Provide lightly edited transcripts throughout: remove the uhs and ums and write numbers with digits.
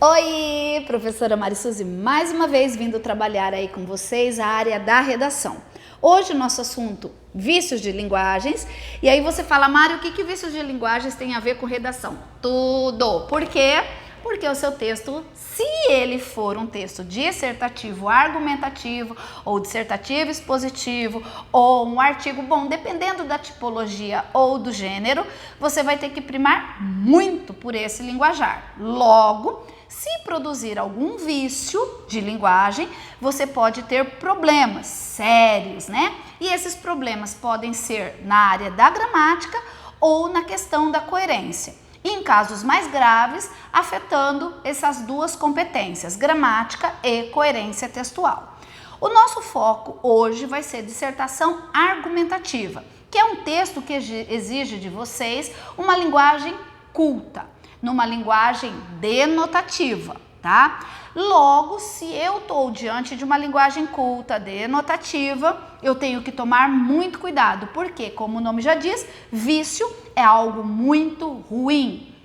Oi, professora Marisuzi, mais uma vez vindo trabalhar aí com vocês a área da redação. Hoje o nosso assunto, vícios de linguagens. E aí você fala, Mari, o que vícios de linguagens tem a ver com redação? Tudo. Por quê? Porque o seu texto, se ele for um texto dissertativo, argumentativo, ou dissertativo expositivo, ou um artigo, bom, dependendo da tipologia ou do gênero, você vai ter que primar muito por esse linguajar. Logo, se produzir algum vício de linguagem, você pode ter problemas sérios, né? E esses problemas podem ser na área da gramática ou na questão da coerência. E em casos mais graves, afetando essas duas competências, gramática e coerência textual. O nosso foco hoje vai ser dissertação argumentativa, que é um texto que exige de vocês uma linguagem culta, numa linguagem denotativa, tá? Logo, se eu estou diante de uma linguagem culta, denotativa, eu tenho que tomar muito cuidado, porque, como o nome já diz, vício é algo muito ruim.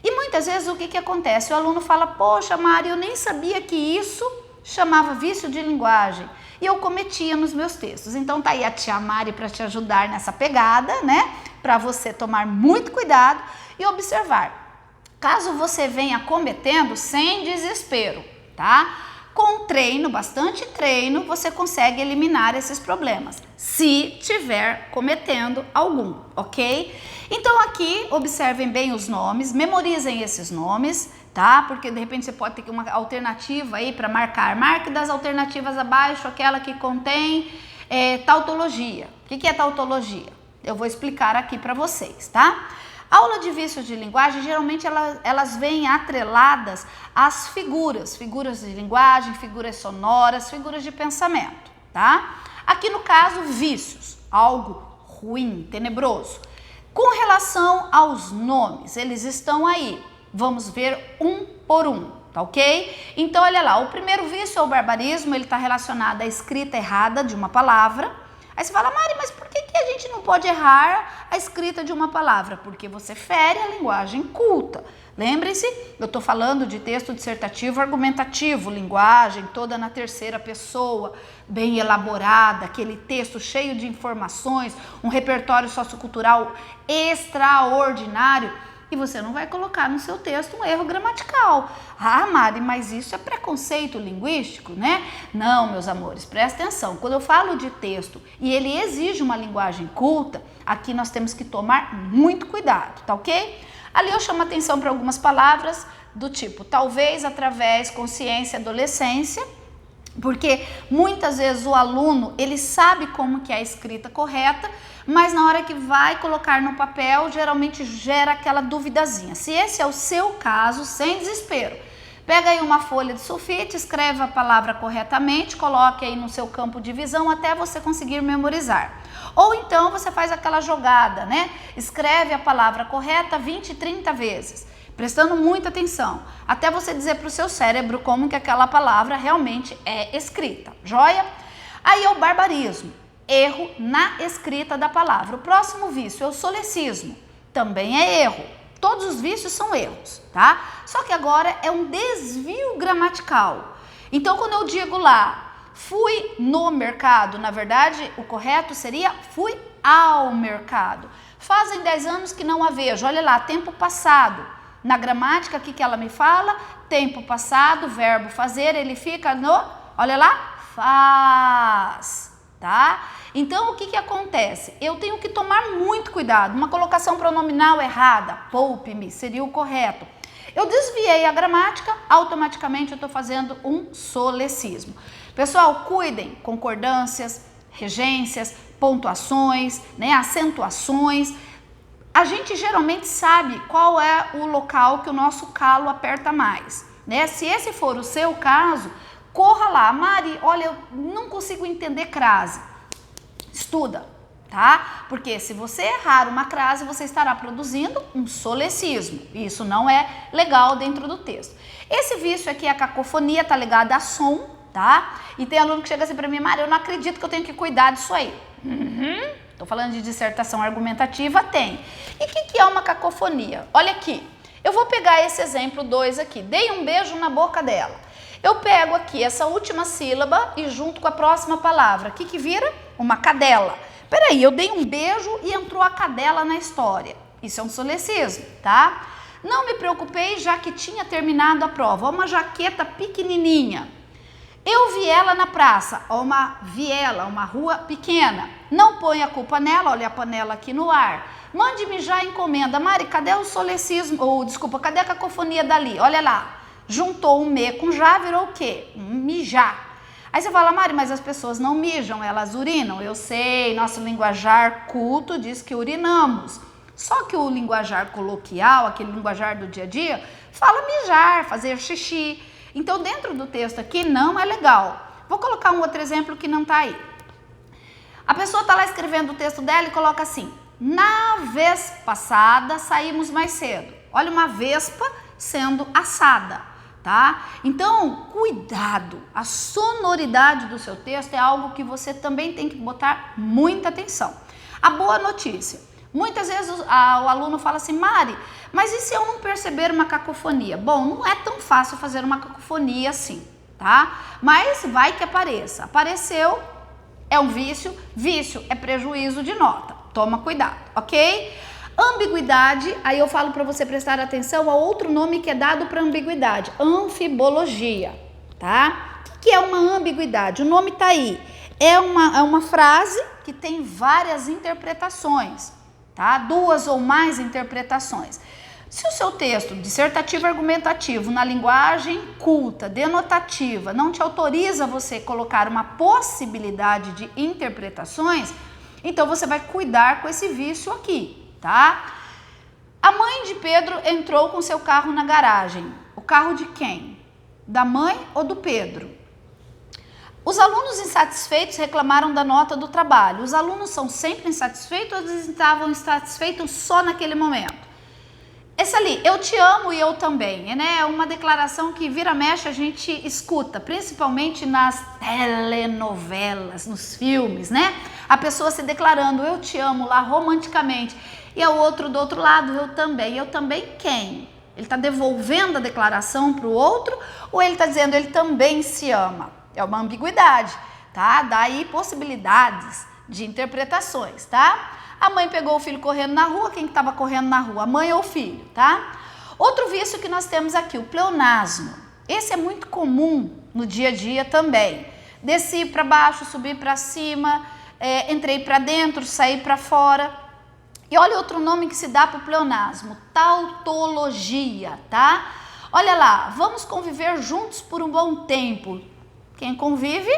E muitas vezes o que acontece? O aluno fala, poxa, Mari, eu nem sabia que isso chamava vício de linguagem. E eu cometia nos meus textos. Então tá aí a tia Mari para te ajudar nessa pegada, né? Para você tomar muito cuidado e observar. Caso você venha cometendo, sem desespero, tá? Com treino, bastante treino, você consegue eliminar esses problemas, se tiver cometendo algum, ok? Então aqui, observem bem os nomes, memorizem esses nomes, tá? Porque de repente você pode ter uma alternativa aí para marcar. Marque das alternativas abaixo aquela que contém tautologia. O que é tautologia? Eu vou explicar aqui para vocês, tá? Aula de vícios de linguagem, geralmente elas vêm atreladas às figuras de linguagem, figuras sonoras, figuras de pensamento, tá? Aqui no caso, vícios, algo ruim, tenebroso. Com relação aos nomes, eles estão aí, vamos ver um por um, tá ok? Então, olha lá, o primeiro vício é o barbarismo, ele está relacionado à escrita errada de uma palavra. Aí você fala, Mari, mas por que a gente não pode errar a escrita de uma palavra? Porque você fere a linguagem culta. Lembre-se, eu estou falando de texto dissertativo argumentativo, linguagem toda na terceira pessoa, bem elaborada, aquele texto cheio de informações, um repertório sociocultural extraordinário. E você não vai colocar no seu texto um erro gramatical. Ah, Mari, mas isso é preconceito linguístico, né? Não, meus amores, presta atenção. Quando eu falo de texto e ele exige uma linguagem culta, aqui nós temos que tomar muito cuidado, tá ok? Ali eu chamo atenção para algumas palavras do tipo talvez, através, consciência, adolescência, porque muitas vezes o aluno, ele sabe como que é a escrita correta, mas na hora que vai colocar no papel, geralmente gera aquela duvidazinha. Se esse é o seu caso, sem desespero, pega aí uma folha de sulfite, escreve a palavra corretamente, coloque aí no seu campo de visão até você conseguir memorizar. Ou então você faz aquela jogada, né? Escreve a palavra correta 20, 30 vezes. Prestando muita atenção, até você dizer para o seu cérebro como que aquela palavra realmente é escrita, joia? Aí é o barbarismo, erro na escrita da palavra. O próximo vício é o solecismo, também é erro. Todos os vícios são erros, tá? Só que agora é um desvio gramatical. Então, quando eu digo lá, fui no mercado, na verdade, o correto seria fui ao mercado. Fazem 10 anos que não a vejo, olha lá, tempo passado. Na gramática, o que ela me fala? Tempo passado, verbo fazer, ele fica no, olha lá, faz, tá? Então, o que acontece? Eu tenho que tomar muito cuidado. Uma colocação pronominal errada, poupe-me, seria o correto. Eu desviei a gramática, automaticamente eu estou fazendo um solecismo. Pessoal, cuidem, concordâncias, regências, pontuações, né, acentuações. A gente geralmente sabe qual é o local que o nosso calo aperta mais, né? Se esse for o seu caso, corra lá. Mari, olha, eu não consigo entender crase. Estuda, tá? Porque se você errar uma crase, você estará produzindo um solecismo. Isso não é legal dentro do texto. Esse vício aqui, a cacofonia, tá ligado a som, tá? E tem aluno que chega assim pra mim, Mari, eu não acredito que eu tenho que cuidar disso aí. Tô falando de dissertação argumentativa, tem. E o que é uma cacofonia? Olha aqui, Eu vou pegar esse exemplo 2 aqui. Dei um beijo na boca dela. Eu pego aqui essa última sílaba e junto com a próxima palavra. O que que vira? Uma cadela. Peraí, eu dei um beijo e entrou a cadela na história. Isso é um solecismo, tá? Não me preocupei, já que tinha terminado a prova. Uma jaqueta pequenininha. Eu vi ela na praça. Uma viela, uma rua pequena. Não põe a culpa nela, olha a panela aqui no ar. Mande-me já a encomenda. Mari, cadê o solecismo? Ou, desculpa, cadê a cacofonia dali? Olha lá. Juntou um me com já, virou o quê? Um mijar. Aí você fala, Mari, mas as pessoas não mijam, elas urinam. Eu sei, nosso linguajar culto diz que urinamos. Só que o linguajar coloquial, aquele linguajar do dia a dia, fala mijar, fazer xixi. Então, dentro do texto aqui, não é legal. Vou colocar um outro exemplo que não está aí. A pessoa está lá escrevendo o texto dela e coloca assim, na vez passada saímos mais cedo. Olha, uma vespa sendo assada, tá? Então, cuidado. A sonoridade do seu texto é algo que você também tem que botar muita atenção. A boa notícia. Muitas vezes o aluno fala assim, Mari, mas e se eu não perceber uma cacofonia? Bom, não é tão fácil fazer uma cacofonia assim, tá? Mas vai que apareça. Apareceu, é um vício. Vício é prejuízo de nota. Toma cuidado, ok? Ambiguidade, aí eu falo para você prestar atenção a outro nome que é dado para ambiguidade, anfibologia, tá? O que é uma ambiguidade? O nome tá aí. É uma frase que tem várias interpretações, tá? 2 ou mais interpretações. Se o seu texto dissertativo argumentativo na linguagem culta, denotativa, não te autoriza você colocar uma possibilidade de interpretações, então você vai cuidar com esse vício aqui, tá? A mãe de Pedro entrou com seu carro na garagem. O carro de quem? Da mãe ou do Pedro? Os alunos insatisfeitos reclamaram da nota do trabalho. Os alunos são sempre insatisfeitos ou eles estavam insatisfeitos só naquele momento? Essa ali, eu te amo e eu também, né? É uma declaração que vira mexe a gente escuta, principalmente nas telenovelas, nos filmes, né? A pessoa se declarando, eu te amo lá romanticamente, e o outro do outro lado, eu também quem? Ele está devolvendo a declaração para o outro ou ele está dizendo ele também se ama? É uma ambiguidade, tá? Daí possibilidades de interpretações, tá? A mãe pegou o filho correndo na rua, quem estava correndo na rua? A mãe ou o filho, tá? Outro vício que nós temos aqui, o pleonasmo. Esse é muito comum no dia a dia também. Desci para baixo, subi para cima, entrei para dentro, saí para fora. E olha outro nome que se dá para o pleonasmo, tautologia, tá? Olha lá, vamos conviver juntos por um bom tempo. Quem convive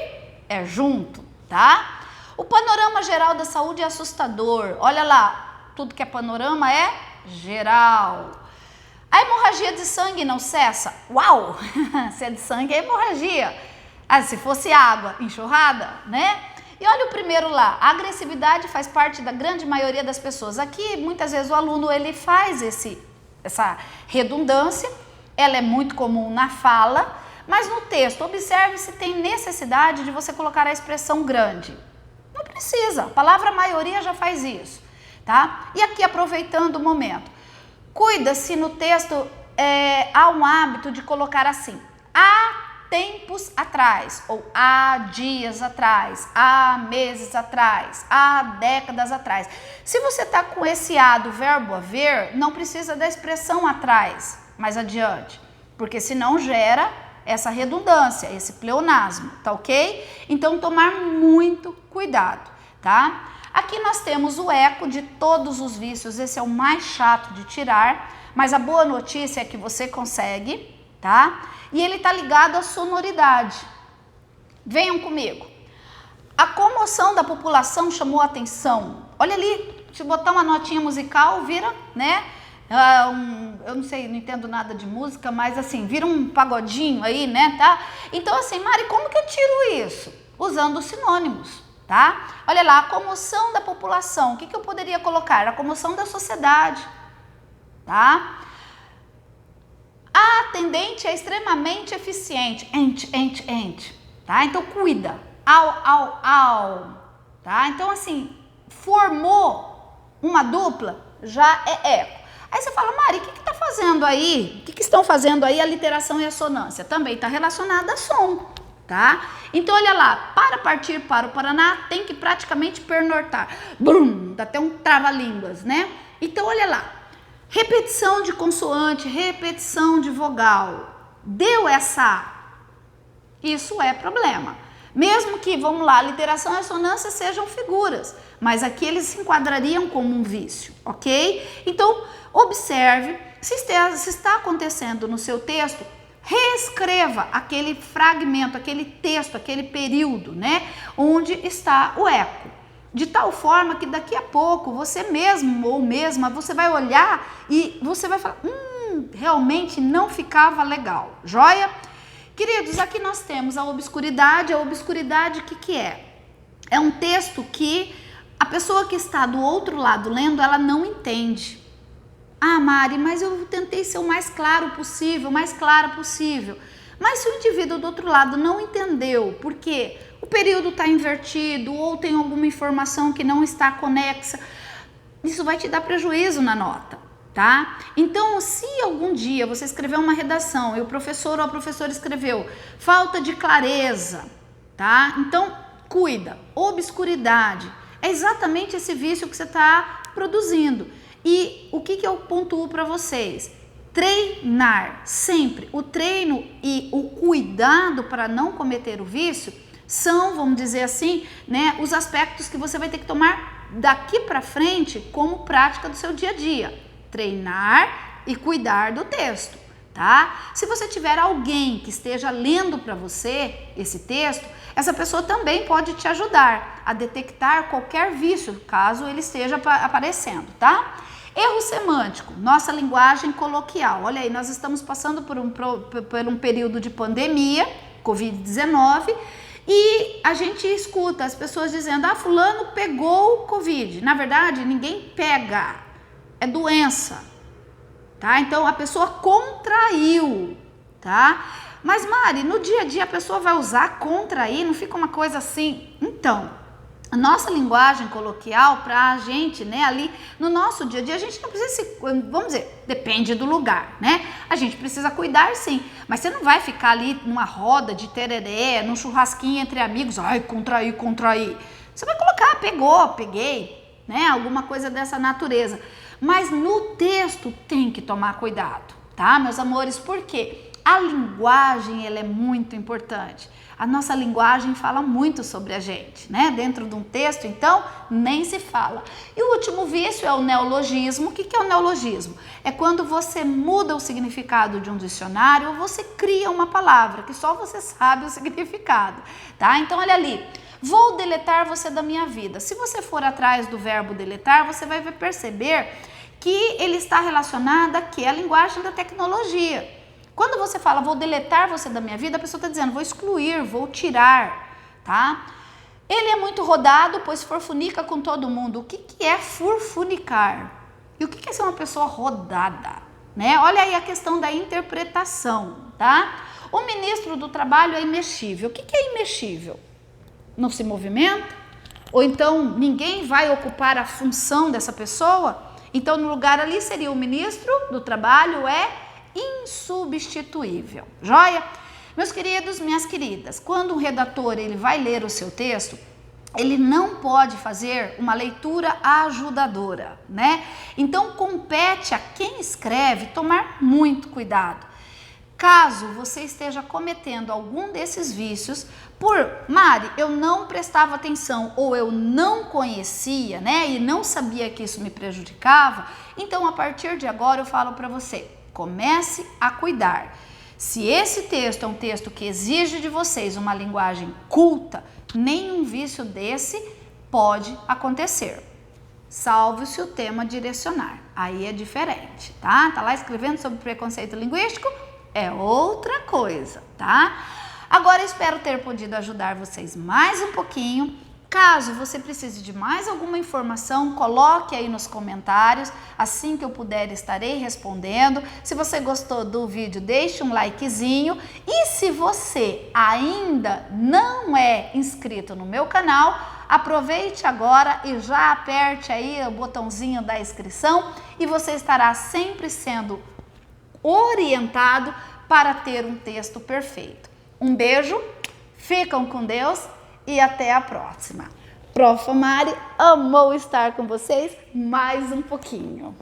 é junto, tá? O panorama geral da saúde é assustador. Olha lá, tudo que é panorama é geral. A hemorragia de sangue não cessa? Uau! Se é de sangue, é hemorragia. Ah, se fosse água, enxurrada, né? E olha o primeiro lá, a agressividade faz parte da grande maioria das pessoas. Aqui, muitas vezes, o aluno ele faz essa redundância, ela é muito comum na fala, mas no texto, observe se tem necessidade de você colocar a expressão grande. Não precisa, a palavra maioria já faz isso, tá? E aqui, aproveitando o momento, cuida se no texto há um hábito de colocar assim, há tempos atrás, ou há dias atrás, há meses atrás, há décadas atrás. Se você está com esse há do verbo haver, não precisa da expressão atrás, mais adiante, porque senão gera essa redundância, esse pleonasmo, tá ok? Então, tomar muito cuidado, tá? Aqui nós temos o eco de todos os vícios, esse é o mais chato de tirar, mas a boa notícia é que você consegue, tá? E ele tá ligado à sonoridade. Venham comigo. A comoção da população chamou a atenção. Olha ali, se botar uma notinha musical, vira, né? Eu não sei, não entendo nada de música, mas assim, vira um pagodinho aí, né, tá? Então assim, Mari, como que eu tiro isso? Usando sinônimos, tá? Olha lá, a comoção da população, o que eu poderia colocar? A comoção da sociedade, tá? A atendente é extremamente eficiente, tá? Então cuida, tá? Então assim, formou uma dupla, já é eco. Aí você fala, Mari, o que tá fazendo aí? O que estão fazendo aí a literação e a sonância? Também está relacionada a som, tá? Então, olha lá, para partir para o Paraná, tem que praticamente pernortar. Brum, dá até um trava-línguas, né? Então, olha lá, repetição de consoante, repetição de vogal. Deu essa... Isso é problema. Mesmo que, vamos lá, literação e assonância sejam figuras, mas aqui eles se enquadrariam como um vício, ok? Então, observe se está acontecendo no seu texto, reescreva aquele fragmento, aquele texto, aquele período, né, onde está o eco. De tal forma que daqui a pouco você mesmo ou mesma, você vai olhar e você vai falar, realmente não ficava legal, joia? Queridos, aqui nós temos a obscuridade. A obscuridade, o que é? É um texto que a pessoa que está do outro lado lendo, ela não entende. Ah, Mari, mas eu tentei ser o mais claro possível, mais clara possível. Mas se o indivíduo do outro lado não entendeu, porque o período está invertido ou tem alguma informação que não está conexa, isso vai te dar prejuízo na nota. Tá? Então, se algum dia você escreveu uma redação e o professor ou a professora escreveu falta de clareza, tá? Então, cuida, obscuridade, é exatamente esse vício que você está produzindo. E o que eu pontuo para vocês? Treinar sempre. O treino e o cuidado para não cometer o vício são, vamos dizer assim, né, os aspectos que você vai ter que tomar daqui para frente como prática do seu dia a dia. Treinar e cuidar do texto, tá? Se você tiver alguém que esteja lendo para você esse texto, essa pessoa também pode te ajudar a detectar qualquer vício, caso ele esteja aparecendo, tá? Erro semântico, nossa linguagem coloquial. Olha aí, nós estamos passando por um período de pandemia, Covid-19, e a gente escuta as pessoas dizendo, fulano pegou o Covid. Na verdade, ninguém pega. É doença, tá? Então, a pessoa contraiu, tá? Mas, Mari, no dia a dia a pessoa vai usar contrair, não fica uma coisa assim? Então, a nossa linguagem coloquial pra gente, né, ali no nosso dia a dia, a gente não precisa vamos dizer, depende do lugar, né? A gente precisa cuidar sim, mas você não vai ficar ali numa roda de tereré, num churrasquinho entre amigos, ai, contrair. Você vai colocar, pegou, peguei, né? Alguma coisa dessa natureza. Mas no texto tem que tomar cuidado, tá, meus amores? Porque a linguagem, ela é muito importante. A nossa linguagem fala muito sobre a gente, né? Dentro de um texto, então, nem se fala. E o último vício é o neologismo. O que é o neologismo? É quando você muda o significado de um dicionário ou você cria uma palavra que só você sabe o significado, tá? Então, olha ali. Vou deletar você da minha vida. Se você for atrás do verbo deletar, você vai perceber que ele está relacionado aqui à linguagem da tecnologia. Quando você fala, vou deletar você da minha vida, a pessoa está dizendo, vou excluir, vou tirar, tá? Ele é muito rodado, pois furfunica com todo mundo. O que é furfunicar? E o que é ser uma pessoa rodada? Né? Olha aí a questão da interpretação, tá? O ministro do Trabalho é imexível. O que é imexível? Não se movimenta? Ou então ninguém vai ocupar a função dessa pessoa? Então no lugar ali seria o ministro do Trabalho é insubstituível, joia? Meus queridos, minhas queridas, quando um redator ele vai ler o seu texto, ele não pode fazer uma leitura ajudadora, né? Então compete a quem escreve tomar muito cuidado. Caso você esteja cometendo algum desses vícios, Mari, eu não prestava atenção ou eu não conhecia, né, e não sabia que isso me prejudicava, então a partir de agora eu falo para você, comece a cuidar. Se esse texto é um texto que exige de vocês uma linguagem culta, nenhum vício desse pode acontecer. Salve se o tema direcionar, aí é diferente, tá? Tá lá escrevendo sobre preconceito linguístico? É outra coisa, tá? Agora espero ter podido ajudar vocês mais um pouquinho. Caso você precise de mais alguma informação, coloque aí nos comentários. Assim que eu puder, estarei respondendo. Se você gostou do vídeo, deixe um likezinho. E se você ainda não é inscrito no meu canal, aproveite agora e já aperte aí o botãozinho da inscrição e você estará sempre sendo orientado para ter um texto perfeito. Um beijo, ficam com Deus e até a próxima. Prof. Mari amou estar com vocês mais um pouquinho.